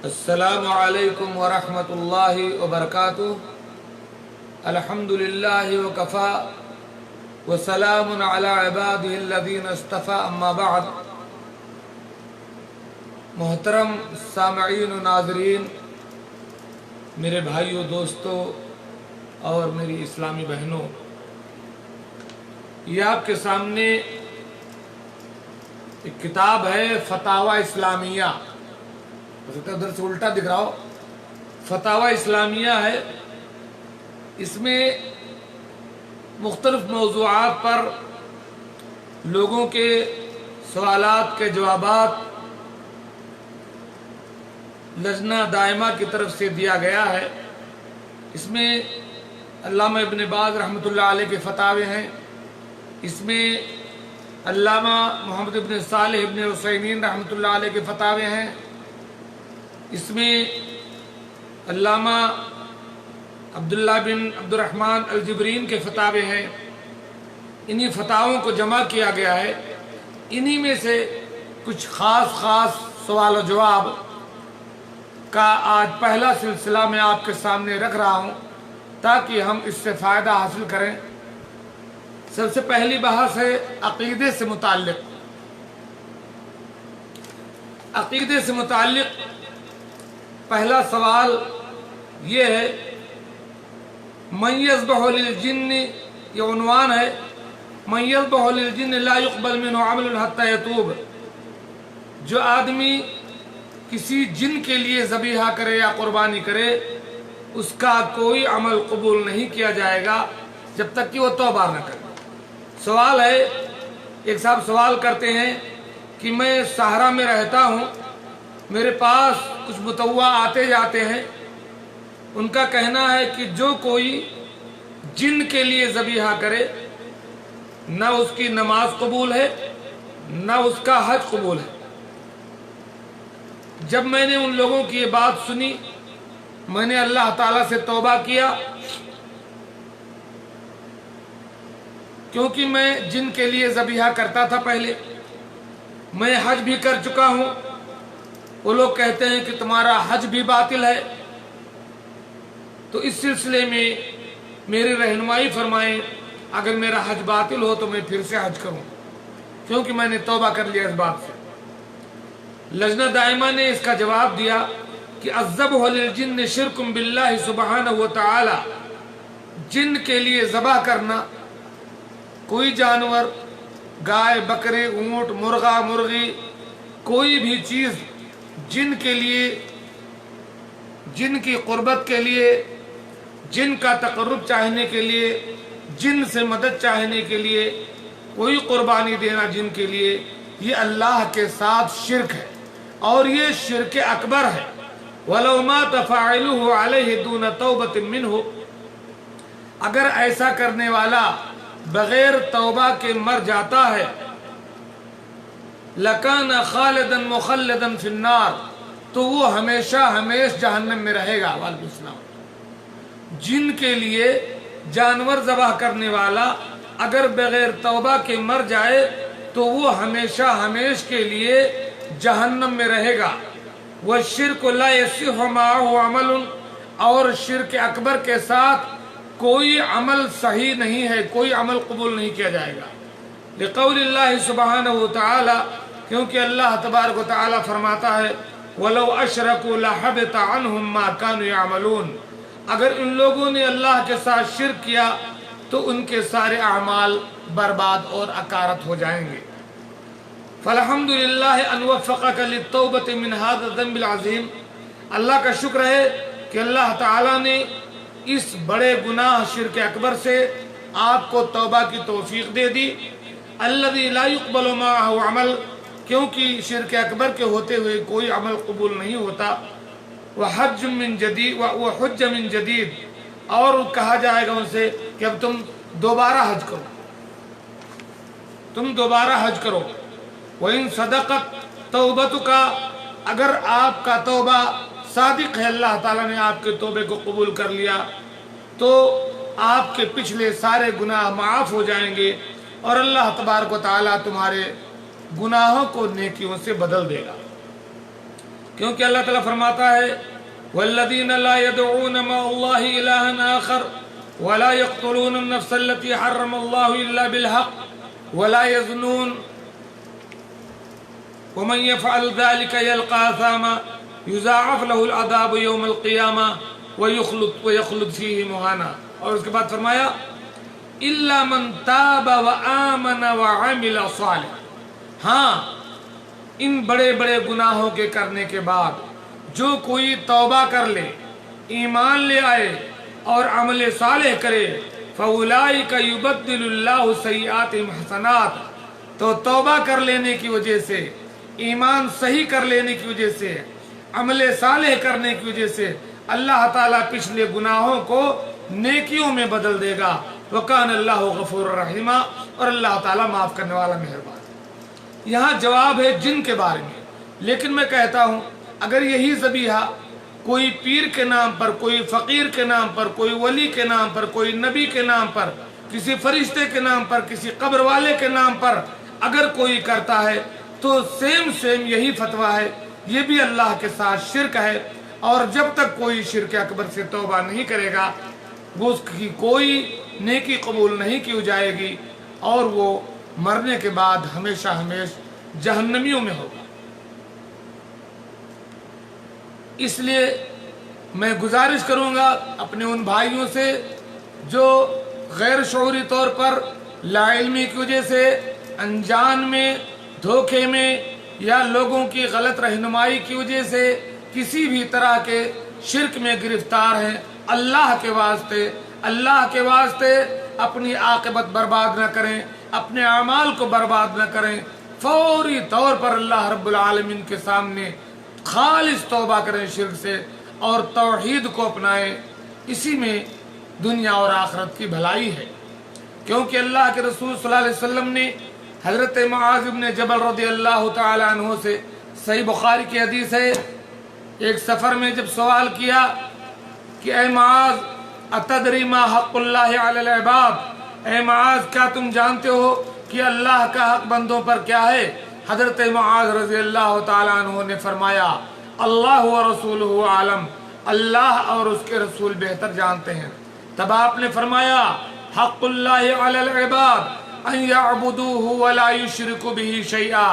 السلام علیکم ورحمۃ اللہ وبرکاتہ۔ الحمدللہ وکفا وسلام علی عبادہ الذین اصطفیٰ، اما بعد۔ محترم سامعین و ناظرین، میرے بھائیوں، دوستوں اور میری اسلامی بہنوں، یہ آپ کے سامنے ایک کتاب ہے فتاوی اسلامیہ، ادھر سے الٹا دکھ رہا ہو، فتاوی اسلامیہ ہے۔ اس میں مختلف موضوعات پر لوگوں کے سوالات کے جوابات لجنہ دائمہ کی طرف سے دیا گیا ہے۔ اس میں علامہ ابن باز رحمۃ اللہ علیہ کے فتاوے ہیں، اس میں علامہ محمد ابن صالح ابن عثیمین رحمۃ اللہ علیہ کے فتاوے ہیں، اس میں علامہ عبداللہ بن عبد الرحمن الجبرین کے فتاوے ہیں۔ انہی فتاووں کو جمع کیا گیا ہے۔ انہی میں سے کچھ خاص سوال و جواب کا آج پہلا سلسلہ میں آپ کے سامنے رکھ رہا ہوں تاکہ ہم اس سے فائدہ حاصل کریں۔ سب سے پہلی بحث ہے عقیدے سے متعلق۔ عقیدے سے متعلق پہلا سوال یہ ہے، من یذبح للجن، یہ عنوان ہے، من یذبح للجن لا يقبل منه عمل حتى يتوب۔ جو آدمی کسی جن کے لیے ذبیحہ کرے یا قربانی کرے، اس کا کوئی عمل قبول نہیں کیا جائے گا جب تک کہ وہ توبہ نہ کرے۔ سوال ہے، ایک صاحب سوال کرتے ہیں کہ میں صحرا میں رہتا ہوں، میرے پاس کچھ متوع آتے جاتے ہیں، ان کا کہنا ہے کہ جو کوئی جن کے لیے ذبیحہ کرے، نہ اس کی نماز قبول ہے نہ اس کا حج قبول ہے۔ جب میں نے ان لوگوں کی یہ بات سنی، میں نے اللہ تعالیٰ سے توبہ کیا، کیونکہ میں جن کے لیے ذبیحہ کرتا تھا پہلے، میں حج بھی کر چکا ہوں۔ وہ لوگ کہتے ہیں کہ تمہارا حج بھی باطل ہے، تو اس سلسلے میں میری رہنمائی فرمائیں۔ اگر میرا حج باطل ہو تو میں پھر سے حج کروں، کیونکہ میں نے توبہ کر لیا اس بات سے۔ لجنہ دائمہ نے اس کا جواب دیا کہ الذبح للجن شرک باللہ سبحانہ وتعالی، جن کے لیے ذبح کرنا، کوئی جانور، گائے، بکرے، اونٹ، مرغا، مرغی، کوئی بھی چیز جن کے لیے، جن کی قربت کے لیے، جن کا تقرب چاہنے کے لیے، جن سے مدد چاہنے کے لیے کوئی قربانی دینا جن کے لیے، یہ اللہ کے ساتھ شرک ہے، اور یہ شرک اکبر ہے۔ وَلَوْ مَاتَ فَاعِلُهُ عَلَيْهِ دُونَ تَوْبَةٍ مِّنْهُ، اگر ایسا کرنے والا بغیر توبہ کے مر جاتا ہے، لَكَانَ خَالِدًا مُخَلَّدًا فِي النَّارِ، تو وہ ہمیشہ جہنم میں رہے گا۔ وعلیکم السلام۔ جن کے لیے جانور ذبح کرنے والا اگر بغیر توبہ کے مر جائے تو وہ ہمیشہ کے لیے جہنم میں رہے گا۔ وَالشِّرْكُ لَا يَصِحُّ مَعَهُ عَمَلٌ، اور شرک اکبر کے ساتھ کوئی عمل صحیح نہیں ہے، کوئی عمل قبول نہیں کیا جائے گا۔ لقول اللہ سبحانہ وتعالی، کیونکہ اللہ تبارک و تعالی فرماتا ہے وَلَوْ أَشْرَكُوا لَحَبِطَ عَنْهُمْ مَا كَانُوا يَعْمَلُونَ، اگر ان لوگوں نے اللہ کے ساتھ شرک کیا تو ان کے سارے اعمال برباد اور اکارت ہو جائیں گے۔ فالحمد للہ ان وفقک للتوبۃ من هذا الذنب العظیم، اللہ کا شکر ہے کہ اللہ تعالیٰ نے اس بڑے گناہ شرک اکبر سے آپ کو توبہ کی توفیق دے دی۔ الذی لا يقبل معه عمل، کیونکہ شرک اکبر کے ہوتے ہوئے کوئی عمل قبول نہیں ہوتا۔ وحج من جدید، اور کہا جائے گا ان سے کہ اب تم دوبارہ حج کرو، تم دوبارہ حج کرو۔ وَإِن صَدَقَتْ تَوْبَتُكَ، اگر آپ کا توبہ صادق ہے، اللہ تعالیٰ نے آپ کے توبے کو قبول کر لیا، تو آپ کے پچھلے سارے گناہ معاف ہو جائیں گے، اور اللہ تبارک و تعالیٰ تمہارے گناہوں کو نیکیوں سے بدل دے گا۔ کیونکہ اللہ تعالیٰ فرماتا ہے والذین لا يدعون مع اللہ الہا آخر ولا يقتلون النفس التي حرم اللہ الا بالحق ولا يزنون ومن يفعل ذلك يلقى اثاما يضاعف له العذاب يوم القيامة ويخلد فيه مهانا. اور اس کے بعد فرمایا الا من تاب وآمن وعمل صالحا. ہاں ان بڑے بڑے گناہوں کے کرنے کے بعد جو کوئی توبہ کر لے، ایمان لے آئے اور عمل صالح کرے فَأُولَئِكَ يُبَدِّلُ اللَّهُ سَيِّئَاتِهِمْ حَسَنَاتٍ، تو توبہ کر لینے کی وجہ سے، ایمان صحیح کر لینے کی وجہ سے، عمل صالح کرنے کی وجہ سے اللہ تعالیٰ پچھلے گناہوں کو نیکیوں میں بدل دے گا. وَكَانَ اللَّهُ غَفُورًا رَحِيمًا، اور اللہ تعالیٰ معاف کرنے والا مہربان. یہاں جواب ہے جن کے بارے میں. لیکن میں کہتا ہوں اگر یہی ذبیحہ کوئی پیر کے نام پر، کوئی فقیر کے نام پر، کوئی ولی کے نام پر، کوئی نبی کے نام پر، کسی فرشتے کے نام پر، کسی قبر والے کے نام پر اگر کوئی کرتا ہے تو سیم یہی فتویٰ ہے، یہ بھی اللہ کے ساتھ شرک ہے. اور جب تک کوئی شرک اکبر سے توبہ نہیں کرے گا وہ اس کی کوئی نیکی قبول نہیں کی جائے گی اور وہ مرنے کے بعد ہمیشہ جہنمیوں میں ہوگا. اس لیے میں گزارش کروں گا اپنے ان بھائیوں سے جو غیر شعوری طور پر لا علمی کی وجہ سے، انجان میں، دھوکے میں یا لوگوں کی غلط رہنمائی کی وجہ سے کسی بھی طرح کے شرک میں گرفتار ہیں. اللہ کے واسطے اپنی عاقبت برباد نہ کریں، اپنے اعمال کو برباد نہ کریں. فوری طور پر اللہ رب العالمین کے سامنے خالص توبہ کریں شرک سے اور توحید کو اپنائیں. اسی میں دنیا اور آخرت کی بھلائی ہے. کیونکہ اللہ کے رسول صلی اللہ علیہ وسلم نے حضرت معاذ بن جبل رضی اللہ تعالی عنہ سے، صحیح بخاری کی حدیث ہے، ایک سفر میں جب سوال کیا کہ اے معاذ اتدری ما حق اللہ علی العباد، اے معاذ کیا تم جانتے ہو کہ اللہ کا حق بندوں پر کیا ہے؟ حضرت معاذ رضی اللہ تعالیٰ عنہ نے فرمایا اللہ و رسولہ عالم، اللہ اور اس کے رسول بہتر جانتے ہیں. تب آپ نے فرمایا حق اللہ علی العباد ان یعبدوہ ولا یشرکوا بہ شیئا،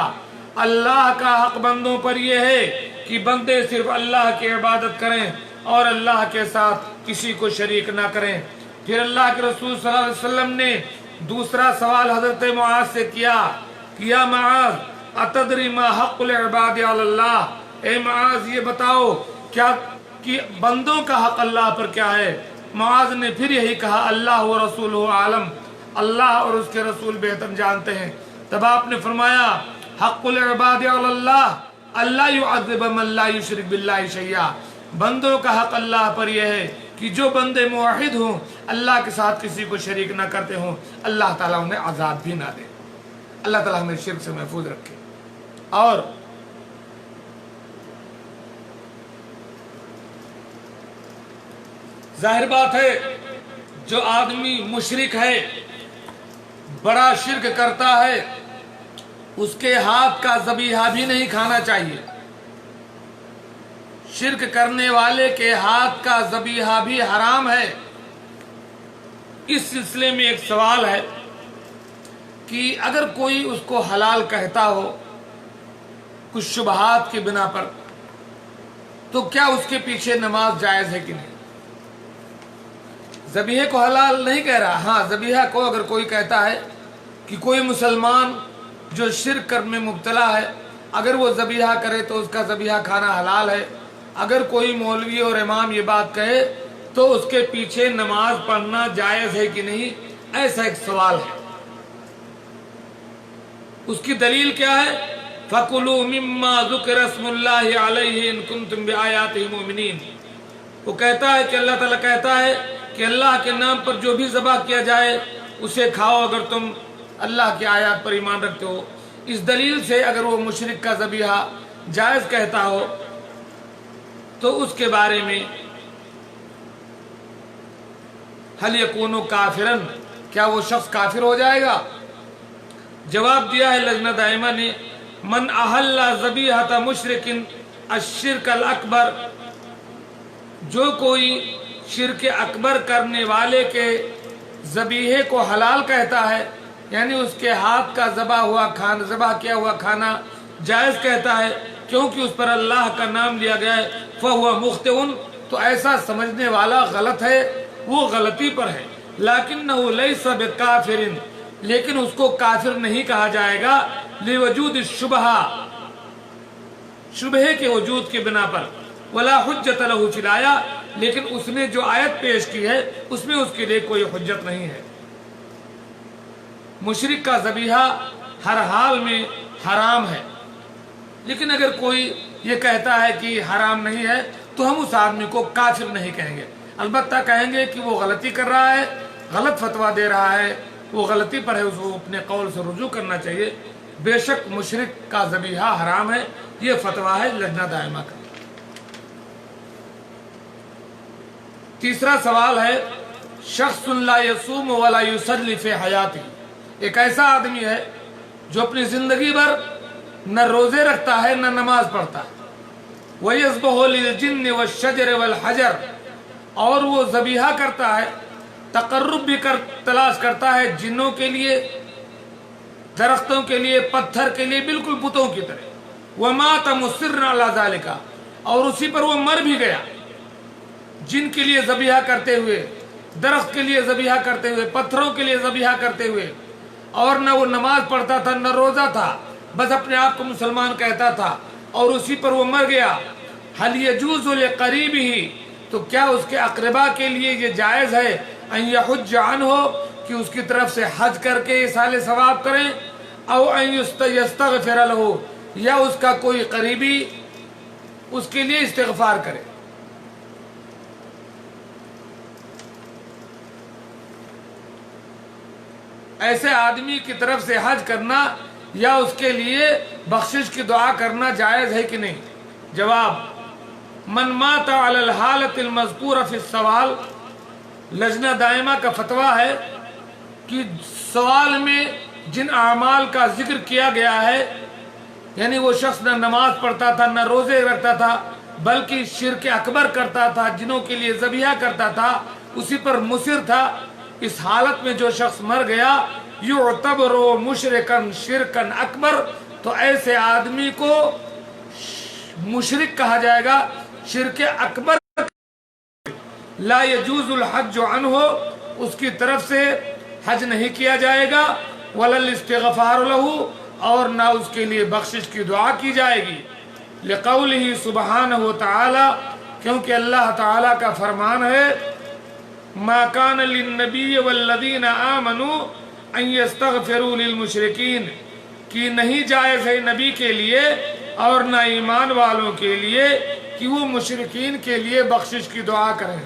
اللہ کا حق بندوں پر یہ ہے کہ بندے صرف اللہ کی عبادت کریں اور اللہ کے ساتھ کسی کو شریک نہ کریں. پھر اللہ کے رسول صلی اللہ علیہ وسلم نے دوسرا سوال حضرت معاذ سے کیا کہ یا معاذ اتدری ما حق العباد علی اللہ، اے معاذ یہ بتاؤ کیا کہ بندوں کا حق اللہ پر کیا ہے؟ معاذ نے پھر یہی کہا اللہ و رسولہ عالم، اللہ اور اس کے رسول بہتر جانتے ہیں. تب آپ نے فرمایا حق العباد علی اللہ اللہ یعذب من لا یشرک باللہ شیئا، بندوں کا حق اللہ پر یہ ہے کہ جو بندے موحد ہوں، اللہ کے ساتھ کسی کو شریک نہ کرتے ہوں، اللہ تعالیٰ انہیں عذاب بھی نہ دے. اللہ تعالیٰ ہمیں شرک سے محفوظ رکھے. اور ظاہر بات ہے جو آدمی مشرک ہے، بڑا شرک کرتا ہے، اس کے ہاتھ کا ذبیحہ بھی نہیں کھانا چاہیے. شرک کرنے والے کے ہاتھ کا ذبیحہ بھی حرام ہے. اس سلسلے میں ایک سوال ہے کہ اگر کوئی اس کو حلال کہتا ہو کچھ شبہات کی بنا پر تو کیا اس کے پیچھے نماز جائز ہے کہ نہیں؟ ذبیحے کو حلال نہیں کہہ رہا، ہاں ذبیحہ کو اگر کوئی کہتا ہے کہ کوئی مسلمان جو شرک کرنے میں مبتلا ہے اگر وہ ذبیحہ کرے تو اس کا ذبیحہ کھانا حلال ہے. اگر کوئی مولوی اور امام یہ بات کہے تو اس کے پیچھے نماز پڑھنا جائز ہے کہ نہیں، ایسا ایک سوال ہے. اس کی دلیل کیا ہے؟ فَكُلُوا مِمَّا ذُكِرَ اسْمُ اللَّهِ عَلَيْهِ إِن كُنتُم بِآيَاتِهِ مُؤْمِنِينَ. وہ کہتا ہے کہ اللہ تعالیٰ کہتا ہے کہ اللہ کے نام پر جو بھی ذبح کیا جائے اسے کھاؤ اگر تم اللہ کی آیات پر ایمان رکھتے ہو. اس دلیل سے اگر وہ مشرک کا ذبیحہ جائز کہتا ہو تو اس کے بارے میں هل يكون کافرا، کیا وہ شخص کافر ہو جائے گا؟ جواب دیا ہے لجنہ دائمہ نے من احل ذبیحۃ مشرک الشرک الاکبر، جو کوئی شرک اکبر کرنے والے کے ذبیحے کو حلال کہتا ہے، یعنی اس کے ہاتھ کا ذبح کیا ہوا کھانا جائز کہتا ہے کیونکہ اس پر اللہ کا نام لیا گیا ہے، فَهُوَ مُخْطِئٌ، تو ایسا سمجھنے والا غلط ہے، وہ غلطی پر ہے۔ لَكِنَّهُ لَيْسَ بِكَافِرٍ، لیکن اس کو کافر نہیں کہا جائے گا، لِوَجُودِ الشُّبْہَةِ، شبہے کے وجود کی بنا پر، وَلَا حُجَّةَ لَهُ فِي الْآيَةِ، لیکن اس نے جو آیت پیش کی ہے اس میں اس کے لیے کوئی حجت نہیں ہے۔ مشرک کا ذبیحہ ہر حال میں حرام ہے، لیکن اگر کوئی یہ کہتا ہے کہ حرام نہیں ہے تو ہم اس آدمی کو کافر نہیں کہیں گے، البتہ کہیں گے کہ وہ غلطی کر رہا ہے، غلط فتویٰ دے رہا ہے، وہ غلطی پر ہے، اس کو اپنے قول سے رجوع کرنا چاہیے۔ بے شک مشرک کا ذبیحہ حرام ہے، یہ فتویٰ ہے لجنہ دائمہ کا۔ تیسرا سوال ہے، شخص لا یصوم ولا یصلی فی حیاتہ، ایک ایسا آدمی ہے جو اپنی زندگی بھر نہ روزے رکھتا ہے نہ نماز پڑھتا ہے، وَيَذْبَحُ لِلْجِنِّ وَالشَّجَرِ وَالْحَجَرِ، اور وہ ذبیحہ کرتا ہے، تقرب بھی تلاش کرتا ہے جنوں کے لیے، درختوں کے لیے، پتھر کے لیے، بالکل بتوں کی طرح، وَمَاتَ مُصِرًّا عَلَىٰ ذَلِكَ، اور اسی پر وہ مر بھی گیا، جن کے لیے ذبیحہ کرتے ہوئے، درخت کے لیے ذبیحہ کرتے ہوئے، پتھروں کے لیے ذبیحہ کرتے ہوئے، اور نہ وہ نماز پڑھتا تھا نہ روزہ تھا، بس اپنے آپ کو مسلمان کہتا تھا، اور اسی پر وہ مر گیا۔ حل یجوز لقریبہ، تو کیا اس کے اقربا کے لیے یہ جائز ہے ان یحج عنہ، کہ اس کی طرف سے حج کر کے ایصال ثواب کریں، او ان یستغفر لہ، یا اس کا کوئی قریبی اس کے لیے استغفار کرے۔ ایسے آدمی کی طرف سے حج کرنا یا اس کے لیے بخشش کی دعا کرنا جائز ہے کہ نہیں؟ جواب، من مات علی الحالۃ المذکورہ فی السوال، لجنہ دائمہ کا فتویٰ ہے کہ سوال میں جن اعمال کا ذکر کیا گیا ہے، یعنی وہ شخص نہ نماز پڑھتا تھا نہ روزے رکھتا تھا بلکہ شرک اکبر کرتا تھا، جنوں کے لیے ذبیحہ کرتا تھا، اسی پر مصر تھا، اس حالت میں جو شخص مر گیا، یعتبر مشرکن شرکن اکبر، تو ایسے آدمی کو مشرک کہا جائے گا، شرک اکبر، لا یجوز الحج عنہ، اس کی طرف سے حج نہیں کیا جائے گا، ولا الاستغفار لہ، اور نہ اس کے لیے بخشش کی دعا کی جائے گی، لقولہ سبحانہ وتعالی، کیونکہ اللہ تعالیٰ کا فرمان ہے، ما کان للنبی والذین آمنوا ان یستغفروا للمشرکین، کہ نہیں جائز ہے نبی کے لیے اور نہ ایمان والوں کے لیے کہ وہ مشرکین کے لیے بخشش کی دعا کریں،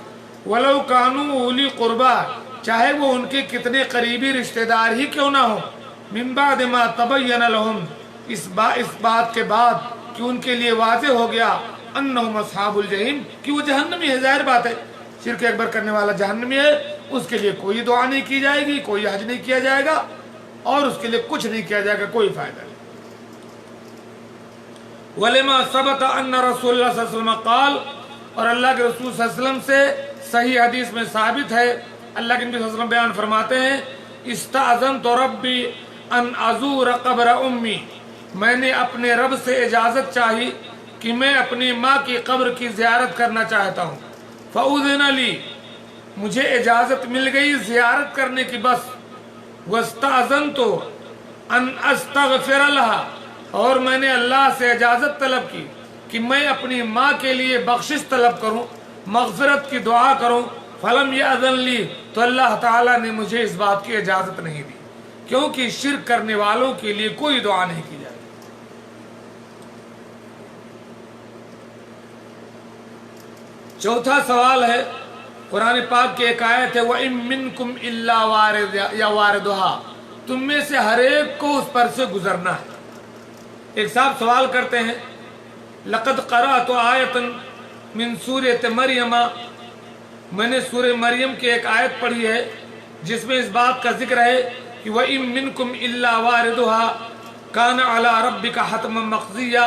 ولو کانوا اولی قربا، چاہے وہ ان کے کتنے قریبی رشتہ دار ہی کیوں نہ ہوں، من بعد ما تبین لہم، اس بات کے بعد کہ ان کے لیے واضح ہو گیا، انہم اصحاب الجحیم، کہ وہ جہنمی ہے، ظاہر بات ہے، شرک اکبر کرنے والا جہنمی ہے، اس کے لیے کوئی دعا نہیں کی جائے گی، کوئی حج نہیں کیا جائے گا، اور اس کے لیے کچھ نہیں کیا جائے گا، کوئی فائدہ نہیں۔ وَلِمَا ثَبَتَ أَنَّ رَسُولَ اللَّهِ صلی اللہ علیہ وسلم قال، اور اللہ کے رسول صلی اللہ علیہ وسلم سے صحیح حدیث میں ثابت ہے، اللہ کے نبی صلی اللہ علیہ وسلم بیان فرماتے ہیں، استأذنت ربی ان ازور قبر امی، میں نے اپنے رب سے اجازت چاہی کہ میں اپنی ماں کی قبر کی زیارت کرنا چاہتا ہوں، فأذن لی، مجھے اجازت مل گئی زیارت کرنے کی، بس، واستأذنت ان استغفر لہا، اور میں نے اللہ سے اجازت طلب کی کہ میں اپنی ماں کے لیے بخشش طلب کروں، مغفرت کی دعا کروں، فلم یأذن لی، تو اللہ تعالیٰ نے مجھے اس بات کی اجازت نہیں دی، کیونکہ شرک کرنے والوں کے لیے کوئی دعا نہیں کی جاتی۔ چوتھا سوال ہے، قرآن پاک کی ایک آیت ہے، وَإِن مِّنكُمْ إِلَّا وَارِدُهَا، تم میں سے ہر ایک کو اس پر سے گزرنا ہے۔ ایک صاحب سوال کرتے ہیں، لَقَدْ قَرَأْتُ آیَةً مِّن سورۃ مریم، میں نے سورہ مریم کی ایک آیت پڑھی ہے جس میں اس بات کا ذکر ہے کہ وَإِن مِّنكُمْ إِلَّا وَارِدُهَا كَانَ عَلَىٰ رَبِّكَ حَتْمًا مَقْضِيًّا،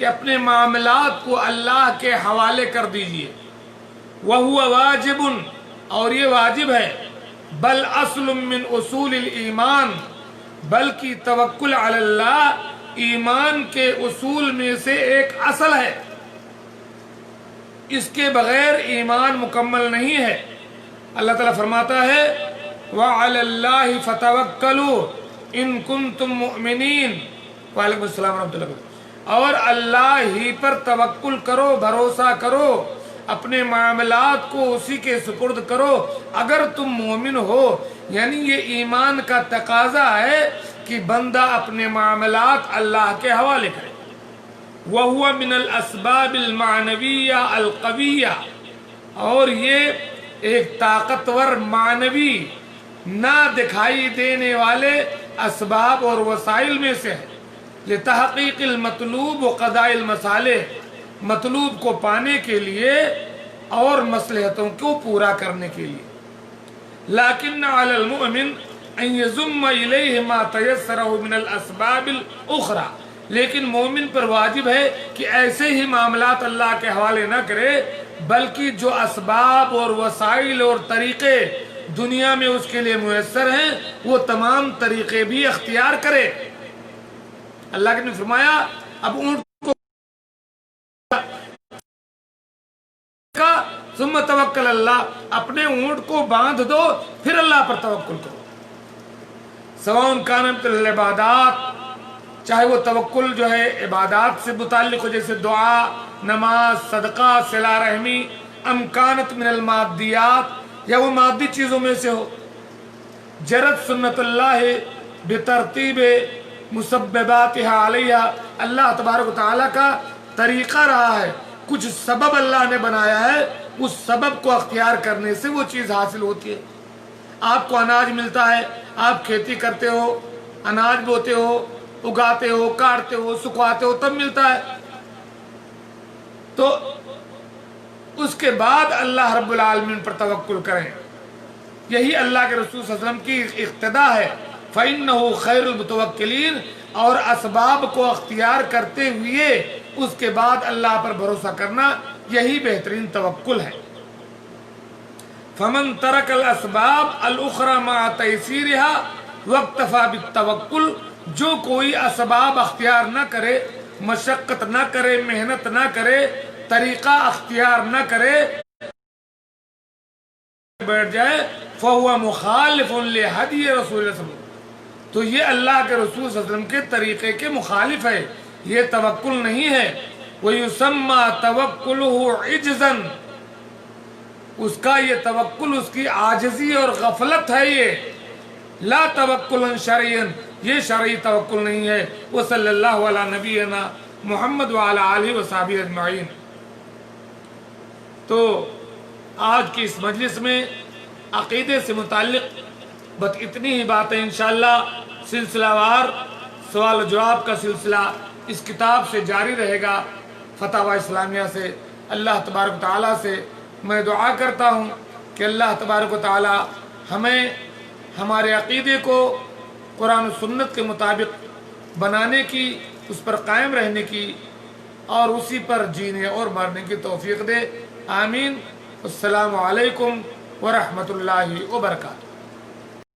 کہ اپنے معاملات کو اللہ کے حوالے کر دیجئے. وَهُوَ واجب، اور یہ واجب ہے. بل اصل من اصول الایمان، بلکہ توکل علی اللہ ایمان کے اصول میں سے ایک اصل ہے. اس کے بغیر ایمان مکمل نہیں ہے. اللہ تعالیٰ فرماتا ہے وَعَلَى اللَّهِ فَتَوَكَّلُوا إِن كُنتُم مُؤْمِنِينَ. وعلیکم السلام ورحمۃ اللہ وبرکاتہ. اور اللہ ہی پر توکل کرو، بھروسہ کرو، اپنے معاملات کو اسی کے سپرد کرو اگر تم مومن ہو. یعنی یہ ایمان کا تقاضا ہے کہ بندہ اپنے معاملات اللہ کے حوالے کرے. وَهُوَ مِنَ الْأَسْبَابِ الْمَعْنَوِيَّةِ الْقَوِيَّةِ، اور یہ ایک طاقتور معنوی نہ دکھائی دینے والے اسباب اور وسائل میں سے ہے. لتحقیق المطلوب و قضاء المصالح، مطلوب کو پانے کے لیے اور مصلحتوں کو پورا کرنے کے لیے. لیکن علی المؤمن ان یضم الیہ ما تیسر من الاسباب الاخرى، لیکن مومن پر واجب ہے کہ ایسے ہی معاملات اللہ کے حوالے نہ کرے، بلکہ جو اسباب اور وسائل اور طریقے دنیا میں اس کے لیے میسر ہیں وہ تمام طریقے بھی اختیار کرے. اللہ نے فرمایا اب اونٹ کا ثم توکل اللہ، اپنے اونٹ کو باندھ دو پھر اللہ پر توکل کرو. سواء کانت العبادات، چاہے وہ توکل جو ہے عبادات سے متعلق ہو جیسے دعا، نماز، صدقہ، صلہ رحمی، ام کانت من المادیات، یا وہ مادی چیزوں میں سے ہو. جرت سنت اللہ بترتیب مسبباتها علیہ، اللہ تبارک و تعالیٰ کا طریقہ رہا ہے، کچھ سبب اللہ نے بنایا ہے، اس سبب کو اختیار کرنے سے وہ چیز حاصل ہوتی ہے. آپ کو اناج ملتا ہے، آپ کھیتی کرتے ہو، اناج بوتے ہو، اگاتے ہو، کاٹتے ہو، سکھواتے ہو، تب ملتا ہے. تو اس کے بعد اللہ رب العالمین پر توکل کریں. یہی اللہ کے رسول صلی اللہ علیہ وسلم کی اقتدا ہے. فَإِنَّهُ خَيْرُ الْمُتَوَكِّلِينَ، اور اسباب کو اختیار کرتے ہوئے اس کے بعد اللہ پر بھروسہ کرنا یہی بہترین توکل ہے. فَمَن تَرَكَ الْأَسْبَابَ الْأُخْرَى مَعَ تَيْسِيرِهَا وَاكْتَفَى بِالتَّوَكُّلِ، جو کوئی اسباب اختیار نہ کرے، مشقت نہ کرے، محنت نہ کرے، طریقہ اختیار نہ کرے، بیٹھ جائے فَهُوَ مُخَالِفٌ لِهَدْيِ رَسُولِ اللَّهِ صلی اللہ علیہ وسلم، تو یہ اللہ کے رسول صلی اللہ علیہ وسلم کے طریقے کے مخالف ہے، یہ توکل نہیں ہے. وَيُسَمَّى تَوَكُّلُهُ عِجْزًا، اس کا یہ توکل اس کی عاجزی اور غفلت ہے. یہ لا توکل شرعی، یہ شرعی توکل نہیں ہے. وصلی اللہ علی نبینا محمد وعلی آلہ وصحبہ اجمعین. تو آج کی اس مجلس میں عقیدے سے متعلق بس اتنی ہی باتیں. انشاءاللہ سلسلہ وار سوال و جواب کا سلسلہ اس کتاب سے جاری رہے گا، فتاوی اسلامیہ سے. اللہ تبارک و تعالیٰ سے میں دعا کرتا ہوں کہ اللہ تبارک و تعالیٰ ہمیں ہمارے عقیدے کو قرآن و سنت کے مطابق بنانے کی، اس پر قائم رہنے کی اور اسی پر جینے اور مرنے کی توفیق دے. آمین. السلام علیکم ورحمۃ اللہ وبرکاتہ.